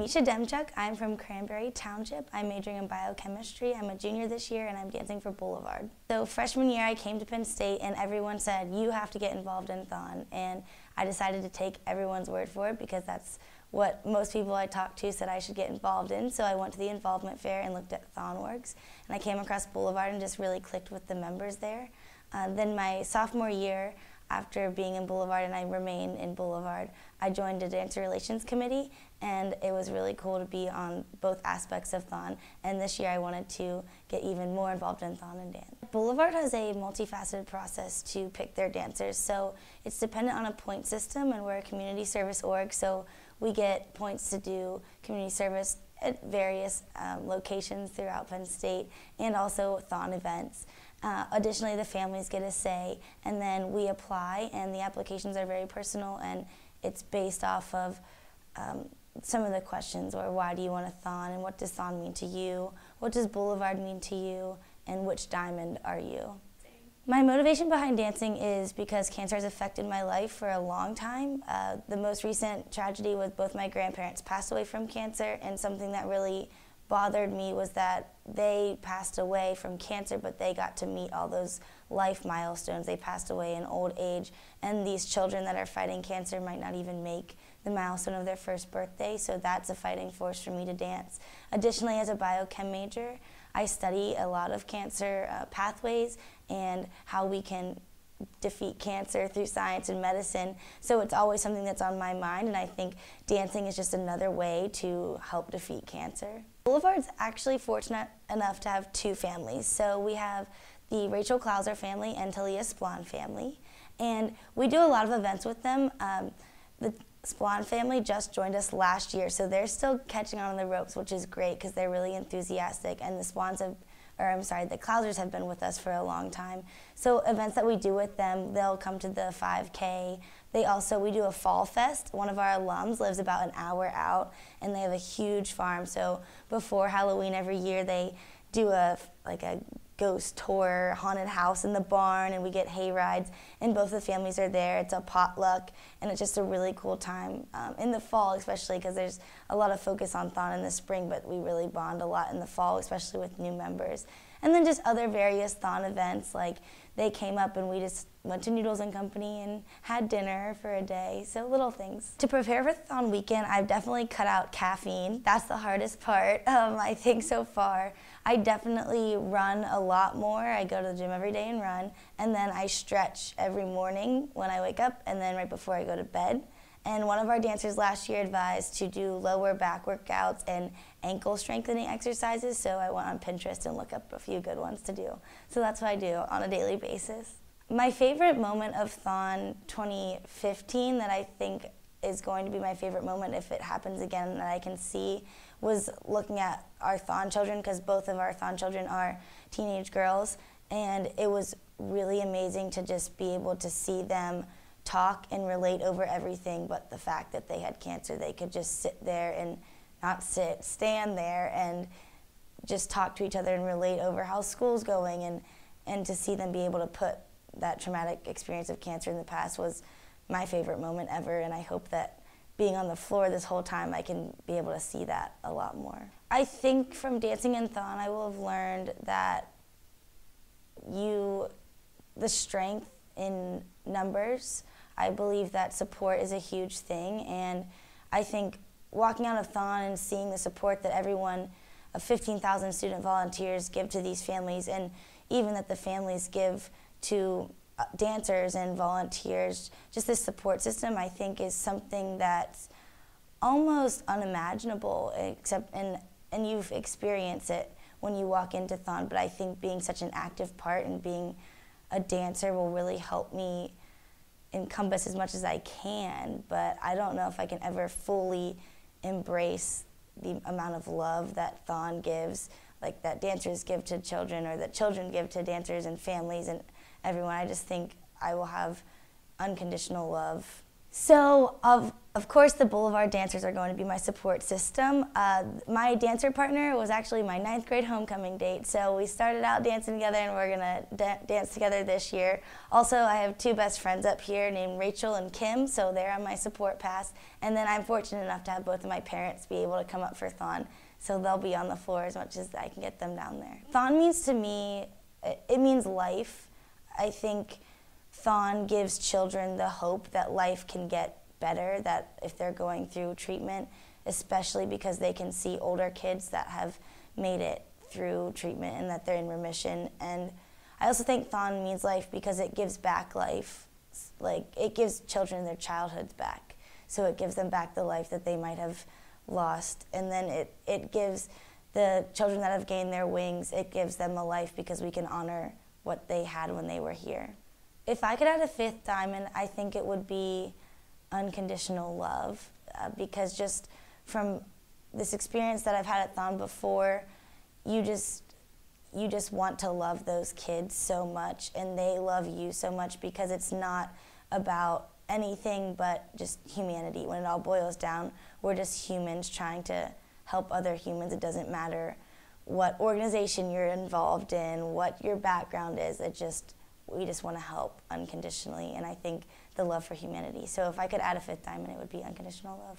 Misha Demchuk. I'm from Cranberry Township. I'm majoring in biochemistry. I'm a junior this year and I'm dancing for Boulevard. So freshman year I came to Penn State and everyone said, you have to get involved in Thon. And I decided to take everyone's word for it because that's what most people I talked to said I should get involved in. So I went to the involvement fair and looked at ThonWorks. And I came across Boulevard and just really clicked with the members there. Then my sophomore year, after being in Boulevard, and I remain in Boulevard, I joined a Dancer Relations Committee, and it was really cool to be on both aspects of Thon. And this year I wanted to get even more involved in Thon and dance. Boulevard has a multifaceted process to pick their dancers, so it's dependent on a point system, and we're a community service org, so we get points to do community service at various locations throughout Penn State, and also Thon events. Additionally, the families get a say, and then we apply, and the applications are very personal, and it's based off of some of the questions, or why do you want a Thon, and what does Thon mean to you, what does Boulevard mean to you, and which diamond are you? My motivation behind dancing is because cancer has affected my life for a long time. The most recent tragedy was both my grandparents passed away from cancer, and something that really bothered me was that they passed away from cancer, but they got to meet all those life milestones. They passed away in old age, and these children that are fighting cancer might not even make the milestone of their first birthday, so that's a fighting force for me to dance. Additionally, as a biochem major, I study a lot of cancer pathways and how we can defeat cancer through science and medicine, so it's always something that's on my mind, and I think dancing is just another way to help defeat cancer. Boulevard's actually fortunate enough to have two families. So we have the Rachel Klauser family and Talia Splon family, and we do a lot of events with them. The Splon family just joined us last year, so they're still catching on the ropes, which is great because they're really enthusiastic, and the Klausers have been with us for a long time. So events that we do with them, they'll come to the 5K. We do a fall fest. One of our alums lives about an hour out, and they have a huge farm. So before Halloween every year, they do a ghost tour, haunted house in the barn, and we get hay rides, and both the families are there. It's a potluck, and it's just a really cool time in the fall, especially because there's a lot of focus on Thon in the spring, but we really bond a lot in the fall, especially with new members. And then just other various Thon events, like they came up and we just went to Noodles and Company and had dinner for a day, so little things. To prepare for Thon weekend, I've definitely cut out caffeine. That's the hardest part, I think, so far. I definitely run a lot more. I go to the gym every day and run, and then I stretch every morning when I wake up and then right before I go to bed. And one of our dancers last year advised to do lower back workouts and ankle strengthening exercises, so I went on Pinterest and looked up a few good ones to do. So that's what I do on a daily basis. My favorite moment of Thon 2015 that I think is going to be my favorite moment if it happens again that I can see was looking at our Thon children, because both of our Thon children are teenage girls, and it was really amazing to just be able to see them talk and relate over everything but the fact that they had cancer. They could just sit there and stand there and just talk to each other and relate over how school's going, and to see them be able to put that traumatic experience of cancer in the past was my favorite moment ever, and I hope that being on the floor this whole time I can be able to see that a lot more. I think from dancing in Thon I will have learned that the strength in numbers. I believe that support is a huge thing, and I think walking out of Thon and seeing the support that everyone of 15,000 student volunteers give to these families, and even that the families give to dancers and volunteers, just this support system I think is something that's almost unimaginable, and you've experienced it when you walk into Thon, but I think being such an active part and being a dancer will really help me encompass as much as I can, but I don't know if I can ever fully embrace the amount of love that Thon gives, like that dancers give to children, or that children give to dancers and families and everyone. I just think I will have unconditional love. So of Of course, the Boulevard dancers are going to be my support system. My dancer partner was actually my 9th grade homecoming date, so we started out dancing together and we're gonna dance together this year. Also, I have 2 best friends up here named Rachel and Kim, so they're on my support pass. And then I'm fortunate enough to have both of my parents be able to come up for Thon, so they'll be on the floor as much as I can get them down there. Thon means to me, it means life. I think Thon gives children the hope that life can get better, that if they're going through treatment, especially because they can see older kids that have made it through treatment and that they're in remission. And I also think Thon means life because it gives back life. Like, it gives children their childhoods back. So it gives them back the life that they might have lost. And then it gives the children that have gained their wings, it gives them a life because we can honor what they had when they were here. If I could add a 5th diamond, I think it would be unconditional love, because just from this experience that I've had at Thon before, you just want to love those kids so much, and they love you so much, because it's not about anything but just humanity. When it all boils down, we're just humans trying to help other humans. It doesn't matter what organization you're involved in, what your background is. We just want to help unconditionally, and I think the love for humanity. So if I could add a 5th diamond, it would be unconditional love.